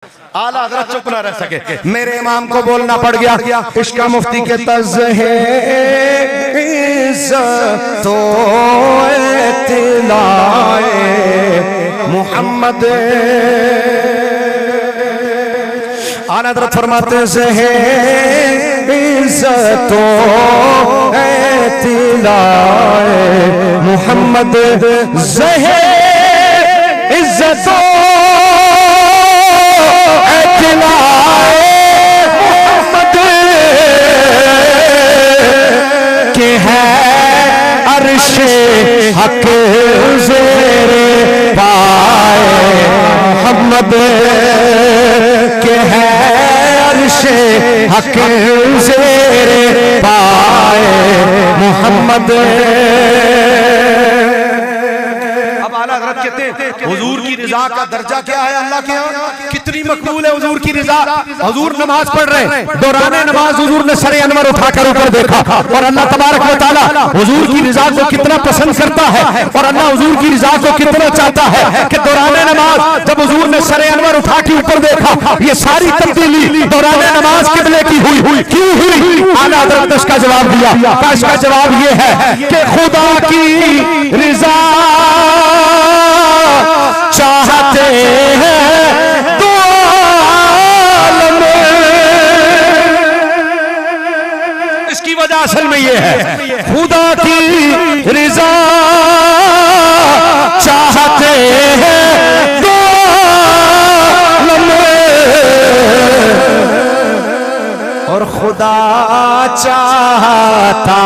आला हज़रत चुप ना रह सके, मेरे इमाम को बोलना पड़ गया। इश्का मुफ्ती के तज़ है तो इत्तिलाए मोहम्मद। आला हज़रत फरमाते हैं इज़्ज़तो इत्तिलाए मोहम्मद, ज़हे इज़्ज़तो मोहम्मद के है अर्शे हक ज़ेरे पाए मोहम्मद के है अर्शे हक ज़ेरे पाए मोहम्मद। हुजूर की रिजा का दर्जा क्या है अल्लाह के यहाँ, कितनी मकबूल है हुजूर की रिजा। हुजूर नमाज पढ़ रहे हैं, दौराने नमाज हुजूर ने सरे अनवर उठाकर ऊपर देखा और अल्लाह तबारक व तआला हुजूर की रिजा को कितना पसंद करता है और अल्लाह हुजूर की रिजा को कितना चाहता है कि दौराने नमाज जब हुजूर ने सरे अनवर उठा के ऊपर देखा, ये सारी तब्दीली दौराने नमाज किबले की हुई क्यों हुई? आला हज़रत ने इसका जवाब दिया। इसका जवाब ये है कि खुदा की रिजा चाहते हैं तो आलम, इसकी वजह असल में ये है खुदा की रिजा चाहते हैं तो आलम, और खुदा चाहता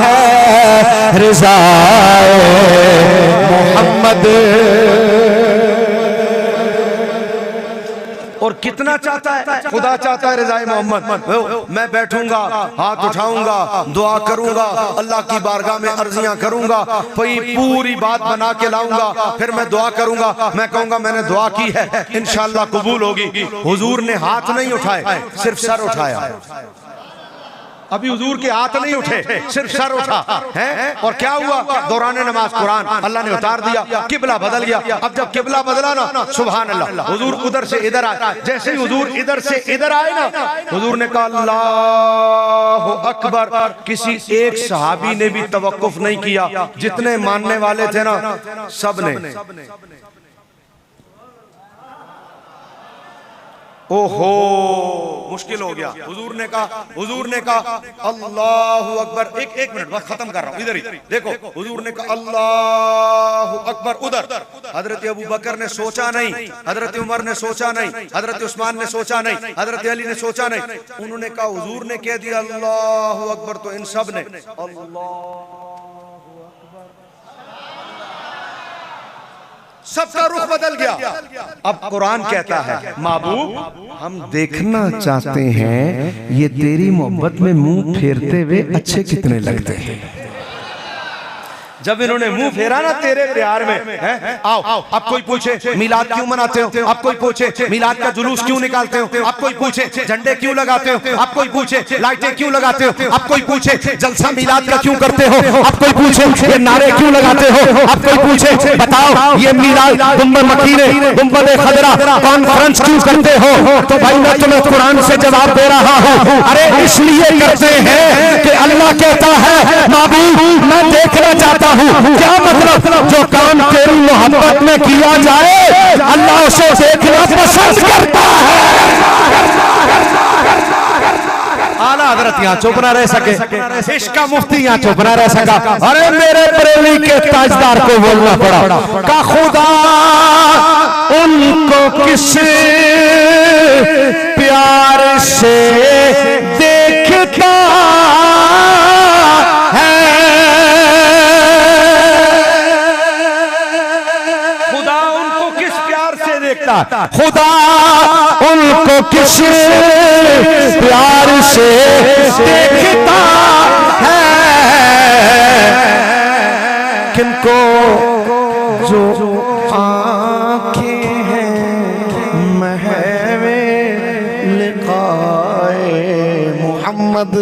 है रिजा मोहम्मद। और कितना चाहता है खुदा, चाहता है रिज़ाए मोहम्मद। मैं बैठूंगा, हाथ उठाऊंगा, दुआ करूंगा, अल्लाह की बारगाह में अर्जियां करूंगा, पूरी बात बना के लाऊंगा, फिर मैं दुआ करूंगा, मैं कहूंगा मैंने दुआ की है इंशाअल्लाह कबूल होगी। हुजूर ने हाथ नहीं उठाए, सिर्फ सर उठाया। अभी हुजूर के हाथ नहीं उठे, सिर्फ सर उठा है। और क्या हुआ? दौराने नमाज कुरान अल्लाह ने उतार दिया, किबला बदल गया। अब जब किबला बदला ना, सुभान अल्लाह, हुजूर उधर से इधर आए। जैसे ही हुजूर इधर से इधर आए ना, हुजूर ने कहा अल्लाहु अकबर। किसी एक सहाबी ने भी तवक्कुफ नहीं किया, जितने मानने वाले थे ना सब ने। ओहो मुश्किल हो गया। हुजूर ने कहा अल्लाहु अकबर। एक मिनट बस खत्म कर रहा हूँ, इधर ही देखो। हुजूर ने कहा अल्लाहु अकबर उधर। हजरत अबू बकर ने सोचा नहीं, हजरत उमर ने सोचा नहीं, हजरत उस्मान ने सोचा नहीं, हजरत अली ने सोचा नहीं। उन्होंने कहा हुजूर ने कह दिया अल्लाहु अकबर, तो इन सब ने सबका रुख बदल गया। अब कुरान कहता है महबूब हम देखना चाहते हैं ये तेरी मोहब्बत में मुंह फेरते हुए अच्छे कितने लगते हैं। जब इन्होंने मुंह फेरा ना तेरे प्यार में, आओ अब कोई पूछे मिलाद क्यों मनाते हो, अब कोई पूछे मिलाद का जुलूस क्यों निकालते हो, अब कोई पूछे झंडे क्यों लगाते हो, अब कोई पूछे लाइटें क्यों लगाते हो, अब कोई पूछे जलसा मिलाद का क्यों करते हो, अब कोई पूछे ये नारे क्यों लगाते हो, अब कोई पूछे बताओ ये मिलाद गुंबद मकीने गुंबद खदरा कॉन्फ्रेंस क्यों करते हो। तो भाई मैं तुम्हें कुरान से जवाब दे रहा हूँ, अरे इसलिए करते हैं कि अल्लाह कहता है महबूब मैं देखना चाहता हूँ। क्या मतलब? जो काम तेरी मोहब्बत में किया जाए अल्लाह उसे देखना पसंद करता है। आला हज़रत यहाँ चुप ना रह सके, इश्का मुफ्ती यहाँ चुप ना रह सका। अरे मेरे बरेली के ताजदार को बोलना पड़ा का खुदा उनको किस प्यार से देखता है, खुदा उनको किस प्यार से देखता है। किनको जो आँखें हैं महवे लिक़ाए मोहम्मद,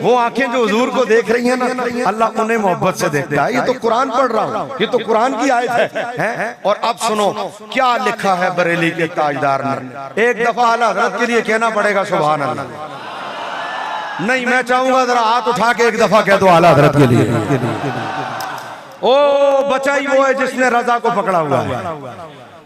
वो आंखें जो हुजूर को देख रही हैं ना, अल्लाह उन्हें मोहब्बत से देखता है। ये तो कुरान पढ़ रहा हूँ, ये तो कुरान की आयत है। और अब सुनो क्या लिखा है बरेली के ताजदार ने। एक दफा आला हज़रत के लिए कहना पड़ेगा सुभान अल्लाह। नहीं, मैं चाहूंगा जरा हाथ उठा के एक दफा कह दो आला हज़रत के लिए। ओ बचा ही वो है जिसने रजा को पकड़ा हुआ है।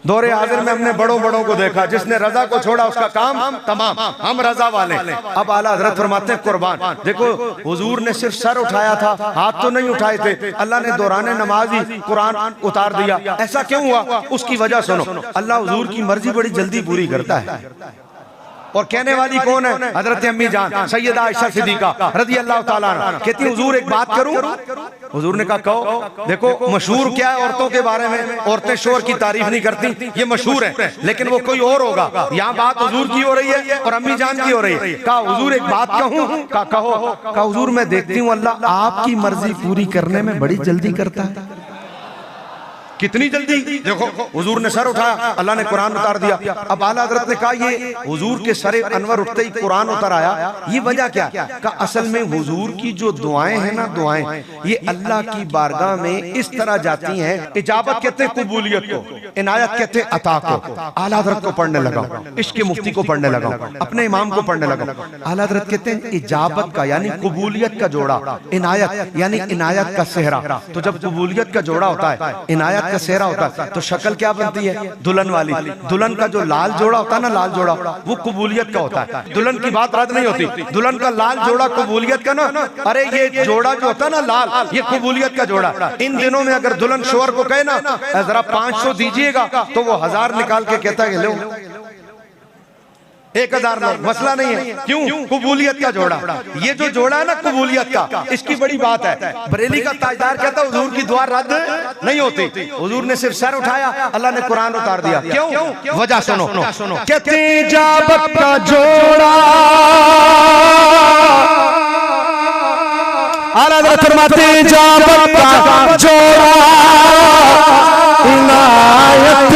दौरे हाजिर में हमने बड़ों बड़ों को देखा, जिसने रजा को छोड़ा उसका काम तमाम। हम रजा वाले। अब आला हज़रत फरमाते हैं कुर्बान। देखो हुजूर ने सिर्फ सर उठाया था, हाथ तो नहीं उठाए थे। अल्लाह ने दौरान नमाज ही कुरान उतार दिया। ऐसा क्यों हुआ? उसकी वजह सुनो। अल्लाह हुजूर की मर्जी बड़ी जल्दी पूरी करता है। और कहने वाली कौन है? हजरत अम्मी जान सैयदा आयशा सिद्दीका रज़ी अल्लाह ताला अन्हा कहती है हुजूर एक बात करूं? हुजूर ने कहा कहो। देखो मशहूर क्या है औरतों के बारे में, औरतें शोर की तारीफ नहीं करती, ये मशहूर है, लेकिन वो कोई और होगा। यहाँ बात हुजूर की हो रही है और अम्मी जान की हो रही है। कहा हुजूर एक बात कहूं? कहा कहो। कहा हुजूर मैं देखती हूँ अल्लाह आपकी मर्जी पूरी करने में बड़ी जल्दी करता है। कितनी जल्दी? देखो हुजूर ने सर उठाया, अल्लाह ने कुरान उतार दिया। अब आला हज़रत ने कहा ये हुजूर के सरे अनवर उठते ही कुरान उतर आया, ये वजह क्या? का असल में हुजूर की जो दुआएं हैं ना, दुआएं ये अल्लाह की बारगाह में इस तरह जाती हैं। इजाबत कहते हैं कबूलियत को, इनायत कहते हैं अता को। आला हज़रत को पढ़ने लगा, इश्क़ मुफ्ती को पढ़ने लगा, अपने इमाम को पढ़ने लगा। आला हज़रत कहते हैं इजाबत का यानी कबूलियत का जोड़ा, इनायत यानी इनायत का सेहरा। तो जब कबूलियत का जोड़ा होता है, इनायत का सेहरा होता है, तो शक्ल क्या बनती है? दुल्हन वाली। दुल्हन का जो लाल जोड़ा होता है ना, लाल जोड़ा वो कबूलियत का होता है। दुल्हन की बात रद्द नहीं होती, दुल्हन का लाल जोड़ा कबूलियत का ना। अरे ये जोड़ा जो होता है ना लाल, ये कबूलियत का जोड़ा। इन दिनों में अगर दुल्हन शोहर को कहे ना जरा 500 दीजिएगा, तो वो 1000 निकाल के कहता है लो 1000 लो, मसला नहीं है। क्यों? कबूलियत का जोड़ा। ये जो जोड़ा है ना कबूलियत का, इसकी बड़ी बात है। बरेली का ताजदार कहता है हुजूर की दुआ रद्द नहीं होती। हुजूर ने सिर्फ सर उठाया, अल्लाह ने कुरान उतार दिया। क्यों? वजह सुनो। कहते इजाबत का जोड़ा आला फरमाते इजाबत का जोड़ा इनायत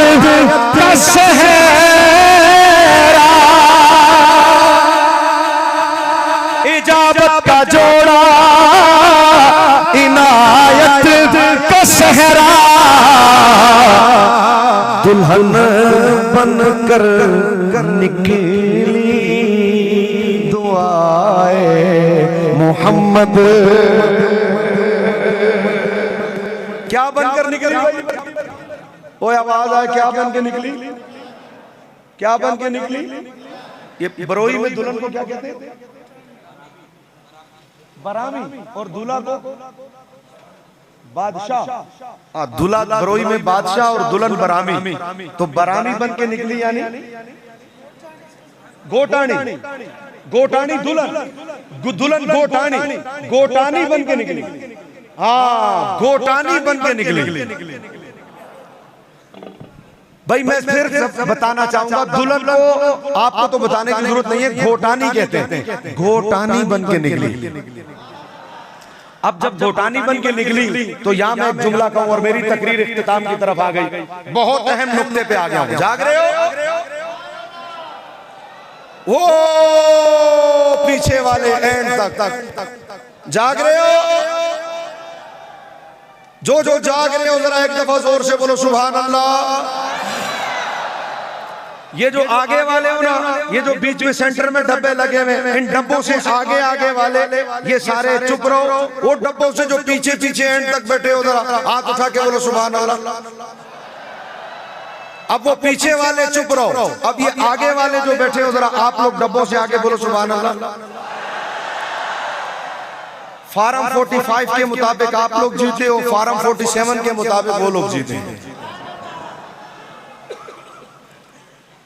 का सेहरा। इजाबत का जोड़ा इनायत का सेहरा। दुल्हन बनकर निकली दुआए मोहम्मद। क्या बनकर निकली भाई? वो आवाज आए क्या बन के निकली? क्या बन के निकली? ये बरोई में दुल्हन को क्या कहते हैं? बरामी। और दूल्हा को बादशाह। दूल्हा बरोई में बादशाह और दुल्हन बरामी। तो बरामी बन के निकली यानी गोटानी। गोटानी दुल्हन, दुल्हन गोटानी, गोटानी बन के निकली। हाँ गोटानी बन के निकली। भाई मैं फिर बताना चाहूंगा, दुल्हन को आपको तो बताने की जरूरत नहीं है, घोटानी कहते हैं। घोटानी बन के निकली। अब जब घोटानी बन के निकली तो यहां मैं एक जुमला कहूं और मेरी तकरीर इख्तिताम की तरफ आ गई। बहुत अहम नुक्ते पे आ गया हूं। जाग रहे हो? वो पीछे वाले एंड तक जाग रहे हो? जो जाग रहे हो जरा एक दफा जोर से बोलो सुभान अल्लाह। ये जो आगे वाले हो ना, ये जो बीच में सेंटर में डब्बे लगे हुए, इन डब्बों से आगे वाले ये सारे चुप रहो। वो डब्बों से जो पीछे एंड तक बैठे हो जरा हाथ उठा के बोलो सुभान अल्लाह। अब वो पीछे वाले चुप रहो, अब ये आगे वाले जो बैठे हो जरा आप लोग डब्बों से आगे बोलो सुभान अल्लाह। फार्म 45 के मुताबिक आप लोग जीते हो, फार्म 47 के मुताबिक वो लोग जीते हैं।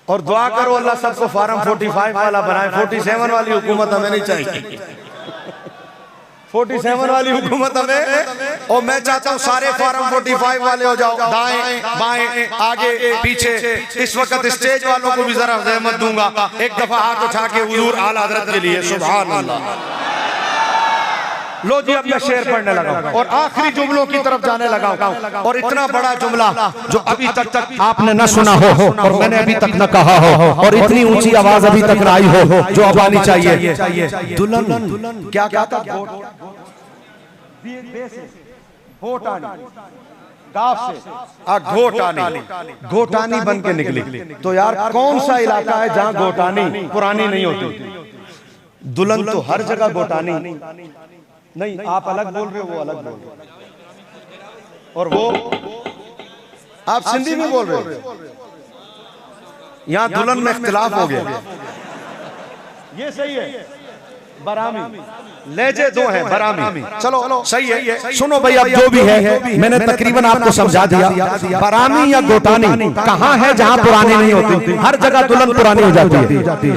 और दुआ करो अल्लाह सबको फार्म 45 वाला बनाए। 47 वाली हुकूमत हमें नहीं चाहिए। 47 वाली हुकूमत हमें। और मैं चाहता हूँ सारे फार्म 45 वाले हो जाओ, दाएं बाएं आगे पीछे। इस वक्त स्टेज वालों को भी जरा रहमत दूंगा, एक दफा हाथ उठा के हुजूर आला हज़रत के लिए सुभान अल्लाह। लो जी अब मैं शेर पढ़ने लगा और आखिरी जुमलों की तरफ जाने लगा और इतना बड़ा जुमला जो अभी तक आपने न सुना हो और मैंने अभी तक न कहा हो और इतनी ऊंची आवाज अभी तक न आई हो जो अब आनी चाहिए। दुल्हन क्या क्या था? घोटानी बन के निकली। तो यार कौन सा इलाका है जहां घोटानी पुरानी नहीं होती? दुल्हन तो हर जगह घोटानी नहीं। आप अलग बोल रहे हो, वो अलग बोल रहे हो, और वो आप सिंधी में बोल रहे हो। यहां दुल्हन में इख्तिलाफ हो गया। ये सही है, बरामी लहजे दो हैं, बरामी। चलो सही है। सुनो भाई, अब जो भी है मैंने तकरीबन आपको समझा दिया। बरामी या गोटानी कहाँ है जहाँ पुरानी नहीं होती? हर जगह दुल्हन पुरानी हो जाती है।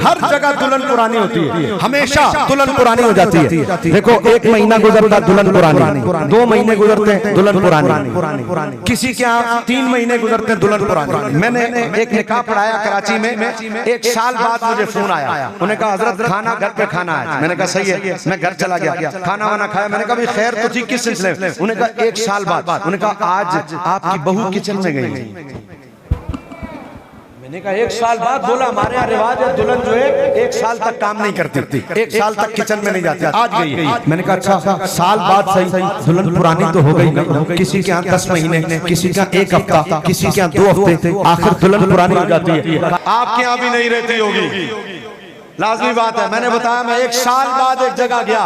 हर जगह दुल्हन पुरानी होती है, हमेशा दुल्हन पुरानी हो जाती है। देखो, 1 महीना गुजरता दुल्हन पुरानी, 2 महीने गुजरते हैं दुल्हन पुरानी, किसी के यहाँ 3 महीने गुजरते हैं दुल्हन पुरानी। मैंने एक निकाह पढ़ाया कराची में, 1 साल बाद मुझे फोन आया। उन्होंने कहा हजरत खाना घर पे खाना है। मैंने कहा सही है। मैं घर चला गया, खाना वाना खाया। मैंने कहा खैर तो थी किस सिलसिले में? उन्होंने कहा 1 साल बाद। उन्होंने कहा आज आपकी बहू किचन में गई। मैंने कहा 1 साल बाद? बोला हमारे यहाँ रिवाज है दुल्हन जो है 1 साल तक काम नहीं करती, 1 साल तक किचन में नहीं जाती। आज गई। मैंने कहा अच्छा, साल बाद सही, दुल्हन पुरानी तो हो गई ना। किसी के यहाँ 10 महीने, किसी के यहाँ 1 हफ्ता, किसी के यहाँ 2 हफ्ते, आखिर दुल्हन पुरानी हो जाती है। आपके यहाँ भी नहीं रहती होगी, लाजमी बात है। मैंने बताया मैं 1 साल बाद एक जगह गया।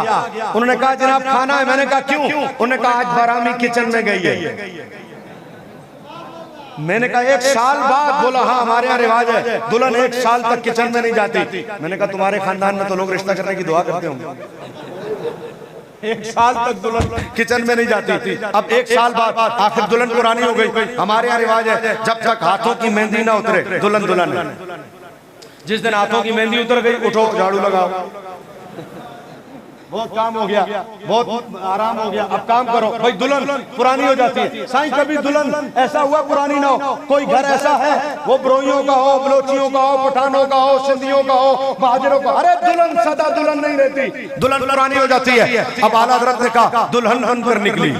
उन्होंने कहा जनाब खाना है। मैंने कहा क्यों? उन्होंने कहा आज बरामी किचन में गई है। मैंने कहा 1 साल बाद? बोला हाँ हमारे यहाँ रिवाज है दुल्हन 1 साल तक किचन में नहीं जाती। मैंने कहा तुम्हारे खानदान में तो लोग रिश्ता करने की दुआ करते होंगे। 1 साल तक दुल्हन किचन में नहीं जाती। अब 1 साल बाद आखिर दुल्हन पुरानी हो गई। हमारे यहाँ रिवाज है जब तक हाथों की मेहंदी ना उतरे दुल्हन दुल्हन। जिस दिन हाथों की मेहंदी उतर गई, उठो झाड़ू लगाओ, बहुत काम हो गया, बहुत आराम हो गया, अब काम करो। भाई दुल्हन पुरानी हो जाती है। साईं कभी दुल्हन ऐसा हुआ पुरानी ना हो? कोई घर ऐसा है वो ब्रोइयों का हो, बलोचियों का हो, पठानों का हो, सिंधियों का हो, बहादुरों का? अरे दुल्हन सदा दुल्हन नहीं रहती, दुल्हन पुरानी हो जाती है। अब आला हज़रत ने कहा दुल्हन बनकर निकली,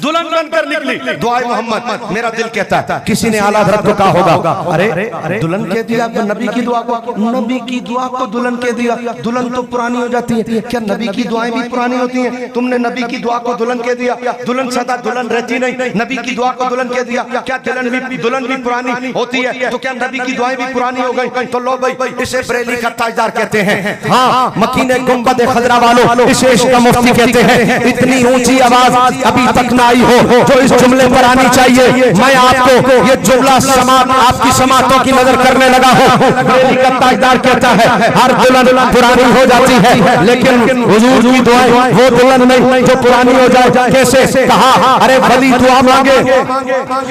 दुल्हन बनकर निकली। दुआए मोहम्मद मेरा दिल कहता है किसी ने आला हज़रत को कहा होगा, अरे दुल्हन कह दिया नबी की दुआ को, नबी की दुआ को दुल्हन कह दिया। दुल्हन तो पुरानी हो जाती है, क्या नबी की दुआएं भी पुरानी होती हैं? तुमने नबी की दुआ को दुल्हन कह दिया। दुल्हन सदा दुल्हन रहती नहीं, नबी की दुआ को दुल्हन कह दिया। क्या दुल्हन भी पुरानी होती है? तो क्या नबी की दुआएं भी पुरानी हो गई? तो लो भाई इसे बरेली का ताजदार कहते हैं। हाँ, मकीने गुंबद खजरा वालों, इसे इश्क का मुफ्ती कहते हैं। इतनी ऊंची आवाज अभी तक ना आई हो जो इस जुमले पर आनी चाहिए। मैं आपको ये जुमला समात आपकी समातों की नजर करने लगा हूँ। बरेली का ताजदार कहता है हर दुल्हन पुरानी हो जाती है, लेकिन हुजूर की दुआएं वो दुल्हन नहीं जो पुरानी हो जाए। कैसे? कहा अरे वली दुआ मांगे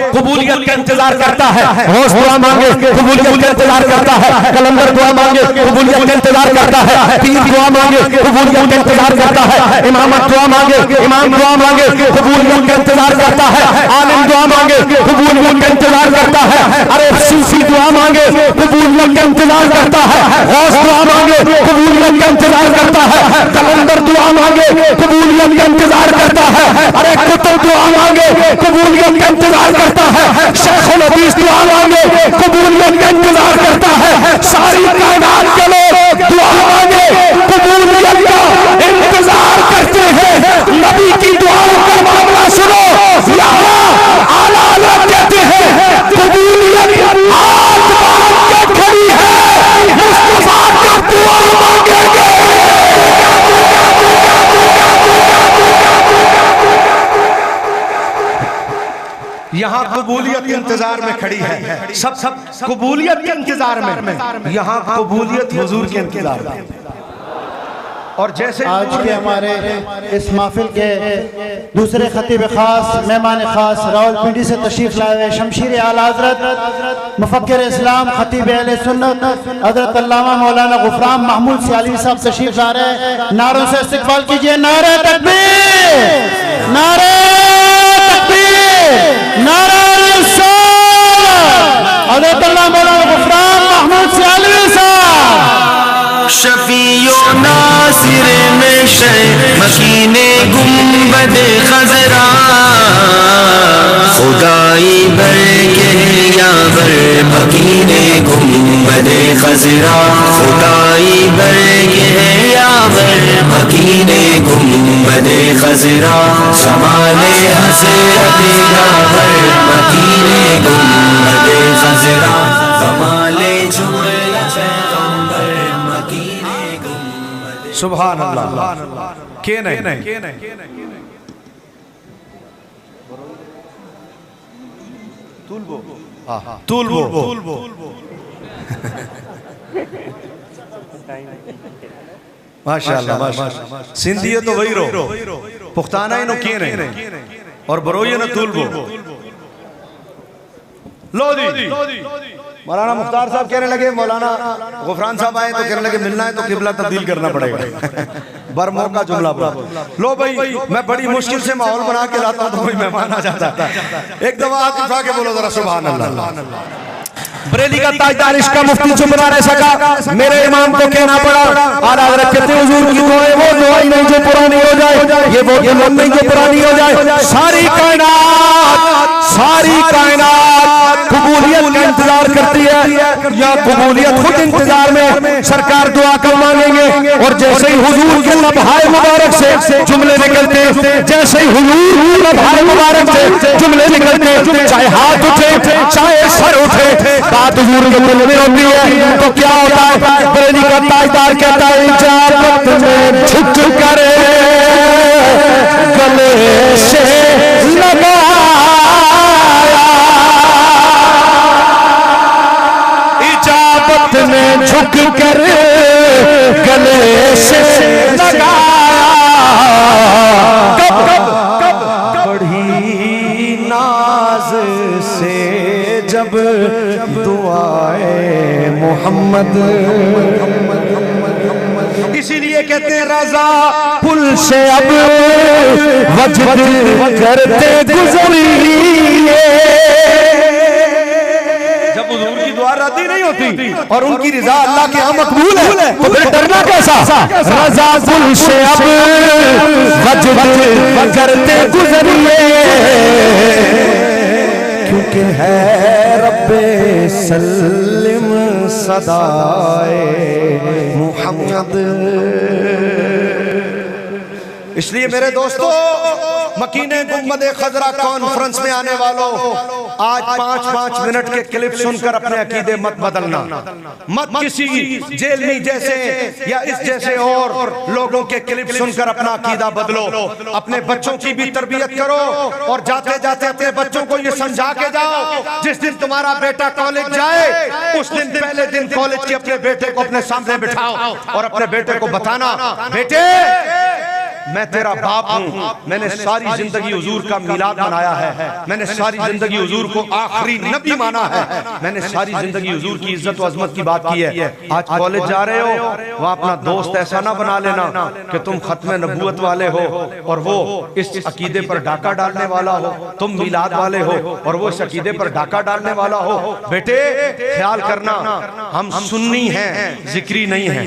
कबूलियत का इंतजार करता है, होश दुआ मांगे कबूलियत का इंतजार करता है, कलंदर दुआ मांगे कबूलियत का इंतजार करता है, पीर दुआ मांगे कबूलियत का इंतजार करता है, इमामत दुआ मांगे इमाम दुआ मांगे कबूलियत का इंतजार करता है, आलिम दुआ मांगे कबूलियत का इंतजार करता है, अरे सूफी दुआ मांगे कबूलियत का इंतजार करता है, गौस दुआ मांगे कबूलियत का इंतजार करता है, कलंदर दुआ मांगे कबूलियत का इंतजार करता है, अरे कुतुब दुआ मांगे कबूलियत का इंतजार करता है, शेखुल हदीस दुआ मांगे कबूलियत का इंतजार करता है। सारी कायनात के लोग दुआ मांगे कबूलियत का इंतजार करते हैं। नबी की दुआओं का मामला सुनो, आला लोग कहते हैं कबूलियत हाथ बांध के खड़ी है, मुस्तफा का दुआ मांगेंगे। यहाँ कबूलियत के इंतजार में खड़ी है, सब कबूलियत के इंतजार में, यहाँ कबूलियत हुजूर के इंतजार में। और जैसे आज के हमारे इस महफिल के दूसरे खतीब खास मेहमान खास रावलपिंडी से तशरीफ लाए हुए शमशीर आला हजरत मुफक्किर इस्लाम खतीब अहले सुन्नत हजरत अल्लामा मौलाना गुफरान महमूद सियालवी साहब तशरीफ ला रहे हैं। नारों से इस्तकबाल कीजिए। नारे तकबीर, नारे तकबीर, नारे रिसालत। हजरत अल्लामा मौलाना गुफरान महमूद सियालवी साहब। शफीयो नासिर में मकीने गुंबद खजरा खुदाई बरके यावर मकीने गुंबद खजरा खुदाई बरके यावर मकीने गुंबद खजरा समाले हज़रत यावर मकीने गुंबद खजरा कमाले जुमला पैगंबर मकीने गुंबद। सुभान अल्लाह के नहीं तुलबो माशाअल्लाह माशाअल्लाह सिंधी तो वही रो पुख्ताना ही नो के नहीं और बरोई न तुलबो लोधी मौलाना मुख्तार साहब कहने लगे, मौलाना गुफरान साहब आए तो कहने लगे मिलना है तो किबला तब्दील करना पड़ेगा। बरमो का जुमला लो भाई, मैं बड़ी मुश्किल से माहौल बना के लाता हूं तो कोई मेहमान आ जाता है। एक दफा हाथ उठा के बोलो जरा सुभान अल्लाह। बरेली का ताजदार इसका मुफ्ती चुप ना रह सका, मेरे इमाम को कहना पड़ा आला हज़रत कहते हुजूर की दुआएं वो दुआएं नहीं जो पुरानी हो जाए, ये वो दुआ नहीं जो पुरानी हो जाए। सारी कायनात कबूलियत का इंतजार करती है या कबूलियत खुद इंतजार में। सरकार दुआ कब मांगेंगे? और जैसे ही हुजूर के लम्हाए मुबारक से जुमले निकलते, जैसे ही हुजूर लम्हाए मुबारक से जुमले निकलते, चाहे हाथ उठे चाहे सर उठे, बात हुजूर के दिल में होती है तो क्या होता है? बरेली का ताजदार कहता है इजाजत में झुक करे गले से लगाया, इजाजत में झुक कर गले से लगाया। कब बड़ी नाज से जब दुआए मोहम्मद, इसीलिए कहते हैं रजा पुल से अब वजद करते गुजरिए। जब हुजूर की दुआ राजी नहीं होती और उनकी रिजा अल्लाह के यहाँ मकबूल है तो फिर डरना कैसा? रजा पुल से अब वजद करते गुजरिए, क्योंकि है रब्बे सल्लिम सदाए मुहम्मद। इसलिए मेरे दोस्तों, मकीने गुंबद खजरा कॉन्फ्रेंस में आने वालों, आज 5-5 मिनट के क्लिप सुनकर अपने अकीदे मत बदलना, मत किसी जेलनी जैसे या इस जैसे और लोगों के क्लिप सुनकर अपना अकीदा बदलो। अपने बच्चों की भी तरबियत करो और जाते जाते अपने बच्चों को ये समझा के जाओ, जिस दिन तुम्हारा बेटा कॉलेज जाए उस दिन पहले दिन कॉलेज के अपने बेटे को अपने सामने बिठाओ और अपने बेटे को बताना, बेटे मैं तेरा बाप हूं, मैंने सारी जिंदगी हुजूर का मिलाद मनाया है, मैंने सारी जिंदगी हुजूर को आखिरी नबी माना है, मैंने सारी जिंदगी हुजूर की इज्जत और अजमत की बात की है। आज कॉलेज जा रहे हो, वहां अपना दोस्त ऐसा ना बना लेना कि तुम खत्म नबूवत वाले हो और वो इस अकीदे पर डाका डालने वाला हो, तुम मिलाद वाले हो और वो इस अकीदे पर डाका डालने वाला हो। बेटे ख्याल करना, हम सुन्नी हैं, जिक्री नहीं है।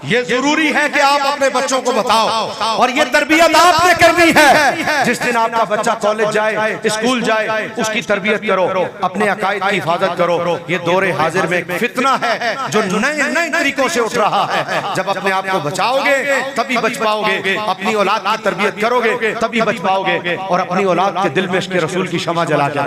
ये जरूरी है कि आप अपने बच्चों को बताओ और ये तरबियत आपने करनी है। जिस दिन आपका बच्चा कॉलेज जाए, स्कूल जाए, उसकी तरबियत करो, अपने अकायद की हिफाजत करो। ये दौरे हाजिर में एक फितना है जो नए नए तरीकों से उठ रहा है। जब अपने आप को बचाओगे तभी बच पाओगे, अपनी औलाद की तरबियत करोगे तभी बच पाओगे और अपनी औलाद के दिल में इसके रसूल की शमा जला के